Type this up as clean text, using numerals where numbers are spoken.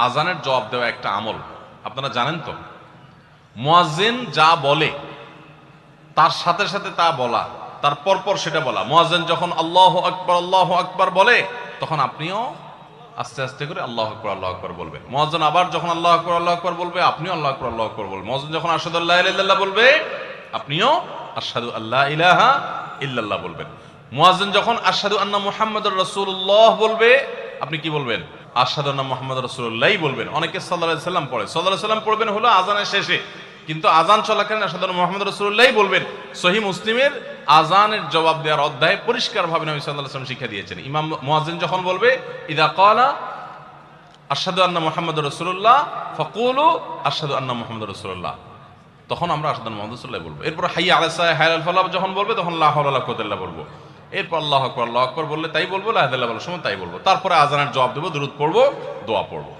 আজানের জবাব দেওয়া একটা আমল, আপনারা জানেন তো। মুয়াজ্জিন যা বলে তার সাথে সাথে তা বলা, তার পরপর সেটা বলা। মুয়াজ্জিন যখন আল্লাহু আকবার বলে, তখন আপনিও আস্তে আস্তে করে আল্লাহু আকবার বলবেন। মুয়াজ্জিন আবার যখন আল্লাহু আকবার বলবে, আপনিও আল্লাহু আকবার বলবেন। মুয়াজ্জিন যখন আশহাদু আল্লা ইলাহা ইল্লাল্লাহ বলবে, আপনিও আশহাদু আল্লা ইলাহা ইল্লাল্লাহ বলবেন। মুয়াজ্জিন যখন আশহাদু আন্না মুহাম্মাদুর রাসূলুল্লাহ বলবে, আপনি কি বলবেন? আশহাদু আন্না মুহাম্মাদুর রাসূলুল্লাহই বলবেন। অনেকে সাল্লাল্লাহু আলাইহি সাল্লাম পড়ে, সাল্লাল্লাহু আলাইহি সাল্লাম পড়বেন হলো আযানের শেষে, কিন্তু আযান চলাকালীন আশহাদু আন্না মুহাম্মাদুর রাসূলুল্লাহই বলবেন। সহিহ মুসলিমের আযানের জবাব দেওয়ার অধ্যায়ে পরিষ্কারভাবে নবী সাল্লাল্লাহু আলাইহি ওয়াসাল্লাম শিক্ষা দিয়েছেন। ইমাম মুয়াজ্জিন যখন বলবে, ইযা ক্বালা আশহাদু আন্না মুহাম্মাদুর রাসূলুল্লাহ ফাকুলু আশহাদু আন্না মুহাম্মাদুর রাসূলুল্লাহ, তখন আমরা আশহাদু আন্না মুহাম্মাদুর রাসূলুল্লাহ বলবো। এরপর হাইয়া আলাস সালাহ হাইয়া আল ফালাহ যখন বলবে, তখন লা হাওলা ওয়ালা কুওয়াতা ইল্লা বলবো। এরপর আল্লাহু আকবার বললে তাই বলবো, লা ইলাহা ইল্লাল্লাহ বলার সময় তাই বলবো। তারপরে আযানের জবাব দেবো, দুরূদ পড়বো, দোয়া পড়বো।